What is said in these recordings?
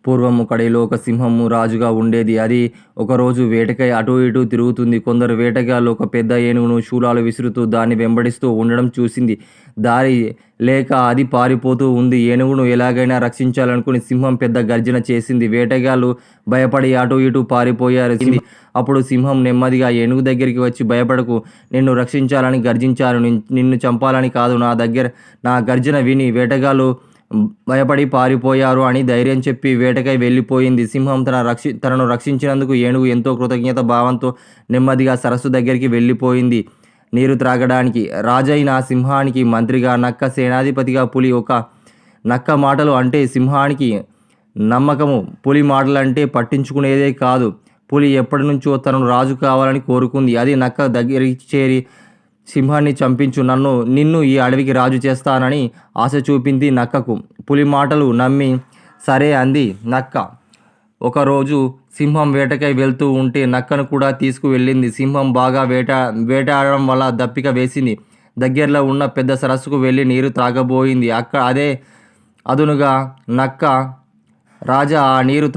పూర్వము కడిలో ఒక సింహము రాజుగా ఉండేది. అది ఒకరోజు వేటకై అటూ ఇటూ తిరుగుతుంది. కొందరు వేటగాళ్ళు ఒక పెద్ద ఏనుగును శూలాలు విసురుతూ దాన్ని వెంబడిస్తూ ఉండడం చూసింది. దారి లేక అది పారిపోతూ ఉంది. ఏనుగును ఎలాగైనా రక్షించాలనుకుని సింహం పెద్ద గర్జన చేసింది. వేటగాళ్ళు భయపడి అటూ ఇటూ పారిపోయారు. అప్పుడు సింహం నెమ్మదిగా ఏనుగు దగ్గరికి వచ్చి, భయపడకు, నిన్ను రక్షించాలని గర్జించాను, నిన్ను చంపాలని కాదు. నా గర్జన విని వేటగాళ్ళు భయపడి పారిపోయారు అని ధైర్యం చెప్పి వేటకై వెళ్ళిపోయింది. సింహం తనను రక్షించినందుకు ఏనుగు ఎంతో కృతజ్ఞత భావంతో నెమ్మదిగా సరస్సు దగ్గరికి వెళ్ళిపోయింది నీరు త్రాగడానికి. రాజైన సింహానికి మంత్రిగా, నక్క సేనాధిపతిగా పులి. ఒక నక్క మాటలు అంటే సింహానికి నమ్మకము, పులి మాటలంటే పట్టించుకునేదే కాదు. పులి ఎప్పటి నుంచో తనను రాజు కావాలని కోరుకుంది. అది నక్క దగ్గరికి చేరి, సింహాన్ని చంపించు, నిన్ను ఈ అడవికి రాజు చేస్తానని ఆశ చూపింది నక్కకు. పులి మాటలు నమ్మి సరే అంది నక్క. ఒకరోజు సింహం వేటకై వెళ్తూ ఉంటే నక్కను కూడా తీసుకువెళ్ళింది. సింహం బాగా వేటాడడం వల్ల దప్పిక వేసింది. దగ్గరలో ఉన్న పెద్ద సరస్సుకు వెళ్ళి నీరు త్రాగబోయింది. అదే అదునుగా నక్క, రాజా, ఆ నీరు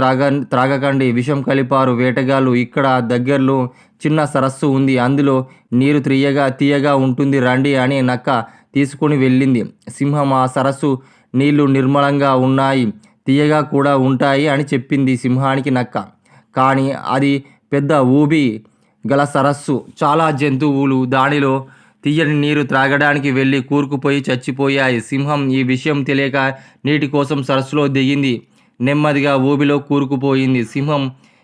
త్రాగకండి, విషం కలిపారు వేటగాళ్ళు. ఇక్కడ దగ్గరలో చిన్న సరస్సు ఉంది, అందులో నీరు తీయగా ఉంటుంది, రండి అని నక్క తీసుకొని వెళ్ళింది. సింహం ఆ సరస్సు నీళ్లు నిర్మలంగా ఉన్నాయి, తీయగా కూడా ఉంటాయి అని చెప్పింది సింహానికి నక్క. కానీ అది పెద్ద ఊబి గల సరస్సు. చాలా జంతువులు దానిలో తీయని నీరు త్రాగడానికి వెళ్ళి కూరుకుపోయి చచ్చిపోయాయి. సింహం ఈ విషయం తెలియక నీటి కోసం సరస్సులో దిగింది. నెమ్మదిగా ఊబిలో కూరుకుపోయింది. సింహం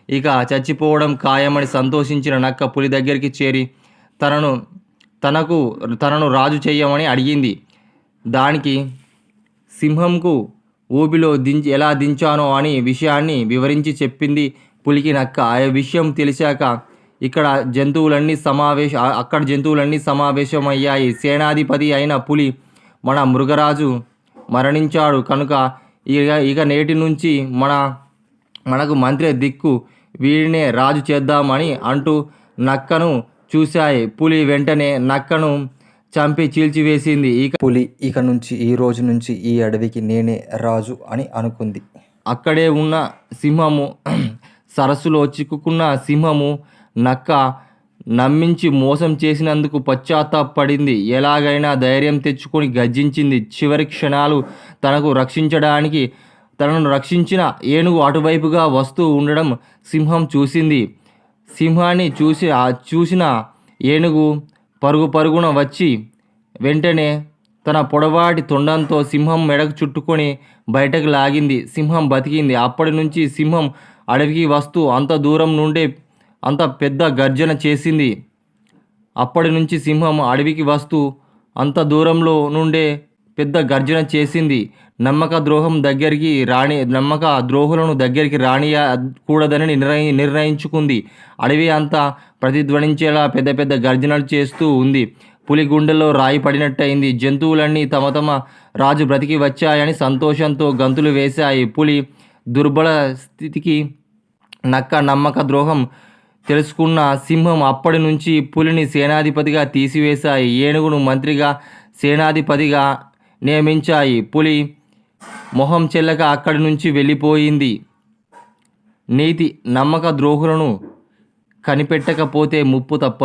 ఇక చచ్చిపోవడం ఖాయమని సంతోషించిన నక్క పులి దగ్గరికి చేరి తనను రాజు చెయ్యమని అడిగింది. దానికి సింహంకు ఊబిలో ఎలా దించానో అని విషయాన్ని వివరించి చెప్పింది పులికి నక్క. ఆ విషయం తెలిసాక అక్కడ జంతువులన్నీ సమావేశమయ్యాయి. సేనాధిపతి అయిన పులి, మన మృగరాజు మరణించాడు కనుక ఇక నేటి నుంచి మనకు మంత్రి దిక్కు, వీడినే రాజు చేద్దామని అంటూ నక్కను చూశాయి. పులి వెంటనే నక్కను చంపి చీల్చివేసింది. పులి ఈ రోజు నుంచి ఈ అడవికి నేనే రాజు అని అనుకుంది. అక్కడే ఉన్న సింహము, సరస్సులో చిక్కుకున్న సింహము నక్క నమ్మించి మోసం చేసినందుకు పశ్చాత్తాపడింది. ఎలాగైనా ధైర్యం తెచ్చుకొని గర్జించింది. చివరి క్షణాలు తనను రక్షించిన ఏనుగు అటువైపుగా వస్తూ ఉండడం సింహం చూసింది. సింహాన్ని చూసిన ఏనుగు పరుగున వచ్చి వెంటనే తన పొడవాటి తొండంతో సింహం మెడకు చుట్టుకొని బయటకు లాగింది. సింహం బతికింది. అప్పటి నుంచి సింహం అడవికి వస్తూ అంత దూరం నుండే అంత పెద్ద గర్జన చేసింది. అప్పటి నుంచి సింహం అడవికి వస్తూ అంత దూరంలో నుండే పెద్ద గర్జన చేసింది. నమ్మక ద్రోహులను దగ్గరికి రానియకూడదని నిర్ణయించుకుంది. అడవి అంతా ప్రతిధ్వనించేలా పెద్ద పెద్ద గర్జనలు చేస్తూ ఉంది. పులి గుండెల్లో రాయి పడినట్టయింది. జంతువులన్నీ తమ రాజు బ్రతికి వచ్చాయని సంతోషంతో గంతులు వేశాయి. పులి దుర్బల స్థితికి నక్క నమ్మక ద్రోహం తెలుసుకున్న సింహం అప్పటి నుంచి పులిని సేనాధిపతిగా తీసివేశాయి. ఏనుగును మంత్రిగా, సేనాధిపతిగా నియమించాయి. పులి మొహం చెల్లక అక్కడి నుంచి వెళ్ళిపోయింది. నీతి: నమ్మక ద్రోహులను కనిపెట్టకపోతే ముప్పు తప్పదు.